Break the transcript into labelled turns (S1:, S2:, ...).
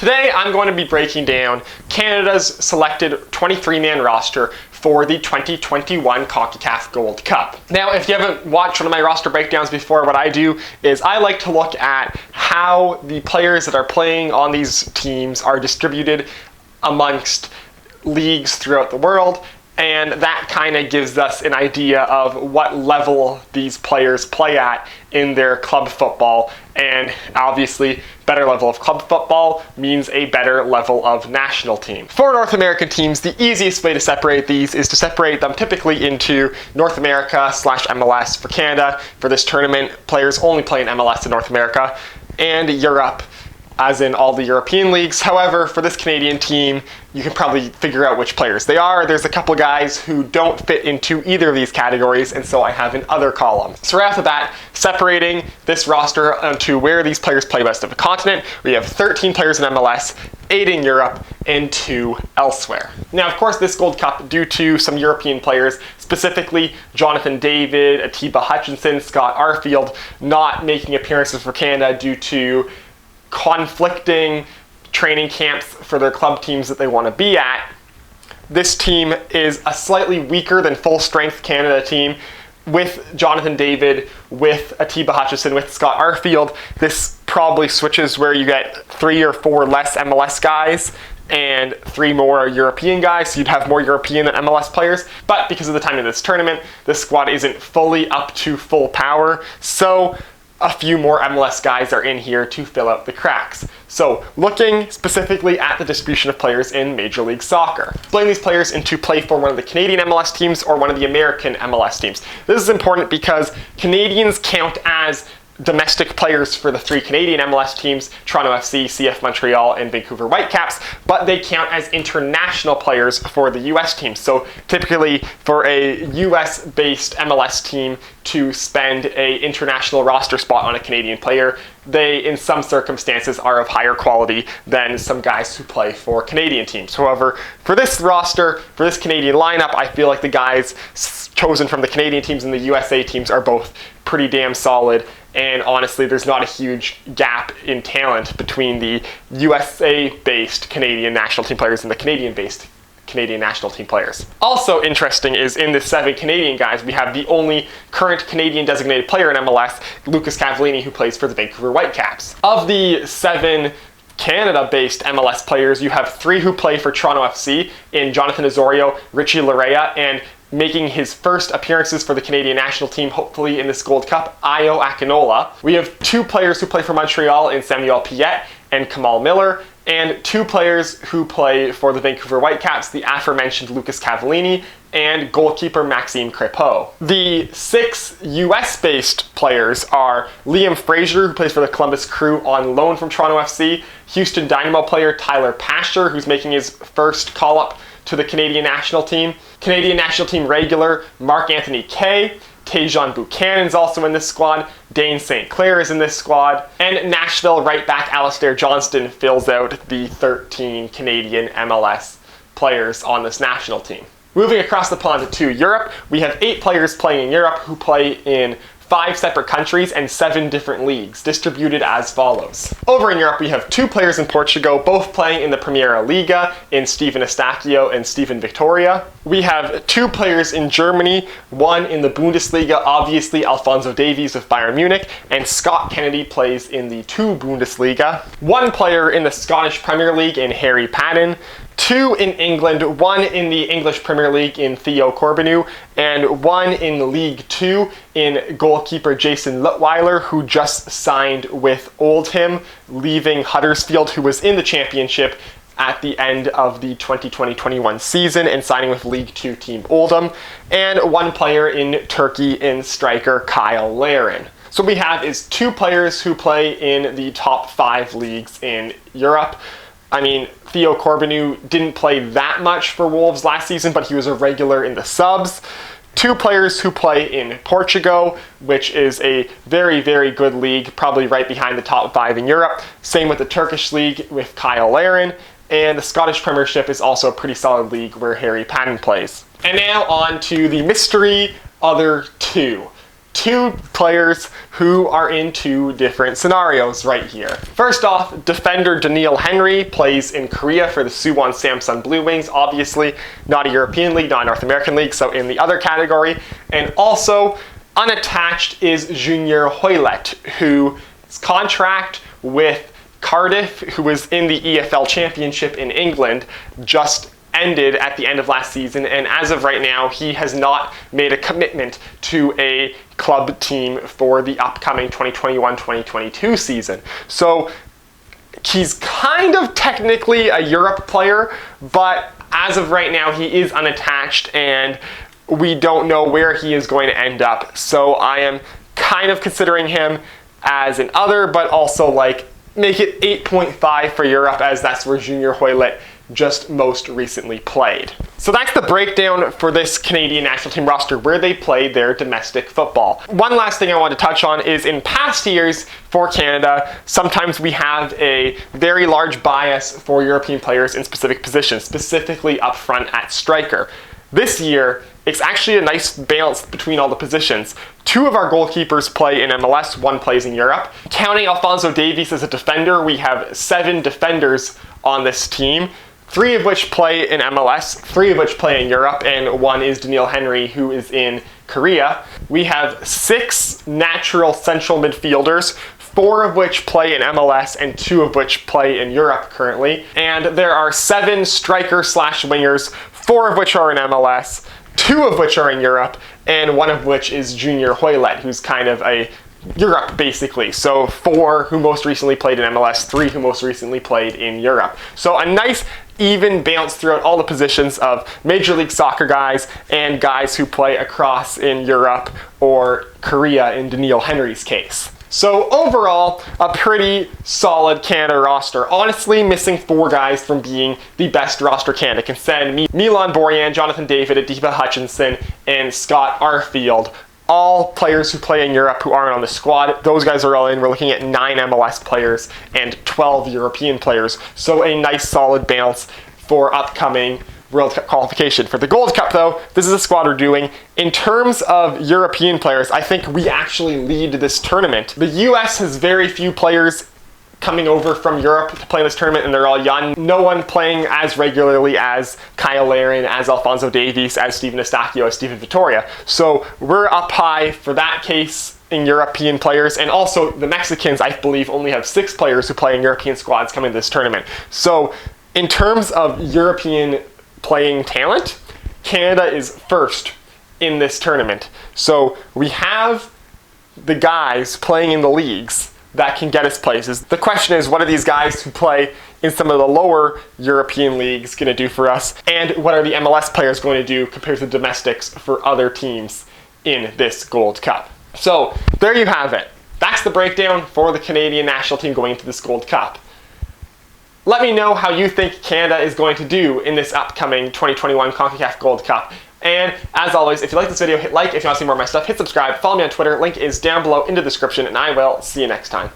S1: Today I'm going to be breaking down Canada's selected 23-man roster for the 2021 CONCACAF Gold Cup. Now, if you haven't watched one of my roster breakdowns before, what I do is I like to look at how the players that are playing on these teams are distributed amongst leagues throughout the world, and that kind of gives us an idea of what level these players play at in their club football. And obviously, better level of club football means a better level of national team. For North American teams, the easiest way to separate these is to separate them typically into North America / MLS for Canada. For this tournament, players only play in MLS in North America, and Europe, as in all the European leagues. However, for this Canadian team, you can probably figure out which players they are. There's a couple guys who don't fit into either of these categories, and so I have an other column. So right off the bat, separating this roster onto where these players play best of the continent, we have 13 players in MLS, 8 in Europe, and 2 elsewhere. Now, of course, this Gold Cup, due to some European players, specifically Jonathan David, Atiba Hutchinson, Scott Arfield, not making appearances for Canada due to conflicting training camps for their club teams that they want to be at. This team is a slightly weaker than full-strength Canada team with Jonathan David, with Atiba Hutchinson, with Scott Arfield. This probably switches where you get 3 or 4 less MLS guys and 3 more European guys, so you'd have more European than MLS players. But because of the timing of this tournament, this squad isn't fully up to full power, so a few more MLS guys are in here to fill out the cracks. So, looking specifically at the distribution of players in Major League Soccer. Splitting these players into play for one of the Canadian MLS teams or one of the American MLS teams. This is important because Canadians count as domestic players for the 3 Canadian MLS teams, Toronto FC, CF Montreal, and Vancouver Whitecaps, but they count as international players for the US team. So typically for a US-based MLS team to spend an international roster spot on a Canadian player, they, in some circumstances, are of higher quality than some guys who play for Canadian teams. However, for this roster, for this Canadian lineup, I feel like the guys chosen from the Canadian teams and the USA teams are both pretty damn solid. And honestly, there's not a huge gap in talent between the USA-based Canadian national team players and the Canadian-based Canadian national team players. Also interesting is in the 7 Canadian guys, we have the only current Canadian designated player in MLS, Lucas Cavallini, who plays for the Vancouver Whitecaps. Of the 7 Canada-based MLS players, you have 3 who play for Toronto FC in Jonathan Osorio, Richie Larea, and making his first appearances for the Canadian national team, hopefully in this Gold Cup, Ayo Akinola. We have 2 players who play for Montreal in Samuel Piette and Kamal Miller, and 2 players who play for the Vancouver Whitecaps, the aforementioned Lucas Cavallini and goalkeeper Maxime Crépeau. The 6 US-based players are Liam Fraser, who plays for the Columbus Crew on loan from Toronto FC, Houston Dynamo player Tyler Pasher, who's making his first call-up to the Canadian national team, Canadian national team regular Mark-Anthony Kaye, Tajon Buchanan's also in this squad, Dane St. Clair is in this squad, and Nashville right back Alistair Johnston fills out the 13 Canadian MLS players on this national team. Moving across the pond to Europe, we have 8 players playing in Europe who play in 5 separate countries and 7 different leagues, distributed as follows. Over in Europe, we have 2 players in Portugal, both playing in the Primeira Liga, in Steven Eustáquio and Steven Victoria. We have 2 players in Germany, one in the Bundesliga, obviously Alphonso Davies of Bayern Munich, and Scott Kennedy plays in the 2 Bundesliga. 1 player in the Scottish Premier League in Harry Paddon, 2 in England, 1 in the English Premier League in Theo Corbeanu, and 1 in League 2 in goalkeeper Jason Lutweiler, who just signed with Oldham, leaving Huddersfield, who was in the Championship at the end of the 2020-21 season and signing with League 2 team Oldham, and 1 player in Turkey in striker Kyle Larin. So what we have is 2 players who play in the top 5 leagues in Europe. I mean, Theo Corbeanu didn't play that much for Wolves last season, but he was a regular in the subs. 2 players who play in Portugal, which is a very, very good league, probably right behind the top 5 in Europe. Same with the Turkish league with Kyle Larin. And the Scottish Premiership is also a pretty solid league where Harry Paddon plays. And now on to the mystery other 2. two players who are in two different scenarios right here. First off, defender Daniil Henry plays in Korea for the Suwon Samsung Blue Wings, obviously not a European league, not a North American league, so in the other category. And also unattached is Junior Hoilett, whose contract with Cardiff, who was in the EFL Championship in England, just ended at the end of last season, and as of right now, he has not made a commitment to a club team for the upcoming 2021-2022 season. So he's kind of technically a Europe player, but as of right now, he is unattached, and we don't know where he is going to end up. So I am kind of considering him as an other, but also like make it 8.5 for Europe, as that's where Junior Hoilett just most recently played. So that's the breakdown for this Canadian national team roster where they play their domestic football. One last thing I want to touch on is in past years for Canada, sometimes we have a very large bias for European players in specific positions, specifically up front at striker. This year, it's actually a nice balance between all the positions. Two of our goalkeepers play in MLS, one plays in Europe. Counting Alphonso Davies as a defender, we have 7 defenders on this team, 3 of which play in MLS, 3 of which play in Europe, and 1 is Daniil Henry, who is in Korea. We have 6 natural central midfielders, 4 of which play in MLS and 2 of which play in Europe currently. And there are 7 striker/wingers, 4 of which are in MLS, 2 of which are in Europe, and 1 of which is Junior Hoilett, who's kind of a Europe basically. So 4 who most recently played in MLS, 3 who most recently played in Europe. So a nice even balance throughout all the positions of Major League Soccer guys and guys who play across in Europe or Korea in Daniil Henry's case. So overall, a pretty solid Canada roster. Honestly, missing 4 guys from being the best roster Canada can send. Milan Borjan, Jonathan David, Adiba Hutchinson, and Scott Arfield. All players who play in Europe who aren't on the squad. Those guys are all in. We're looking at 9 MLS players and 12 European players. So a nice solid balance for upcoming World Cup qualification. For the Gold Cup though, this is a squad we're doing. In terms of European players, I think we actually lead this tournament. The US has very few players coming over from Europe to play in this tournament, and they're all young. No one playing as regularly as Kyle Larin, as Alphonso Davies, as Steven Eustáquio, as Steven Vittoria. So we're up high for that case in European players, and also the Mexicans, I believe, only have 6 players who play in European squads coming to this tournament. So in terms of European playing talent, Canada is first in this tournament. So we have the guys playing in the leagues that can get us places. The question is, what are these guys who play in some of the lower European leagues going to do for us? And what are the MLS players going to do compared to the domestics for other teams in this Gold Cup? So there you have it. That's the breakdown for the Canadian national team going into this Gold Cup. Let me know how you think Canada is going to do in this upcoming 2021 CONCACAF Gold Cup. And as always, if you like this video, hit like. If you want to see more of my stuff, hit subscribe. Follow me on Twitter. Link is down below in the description, and I will see you next time.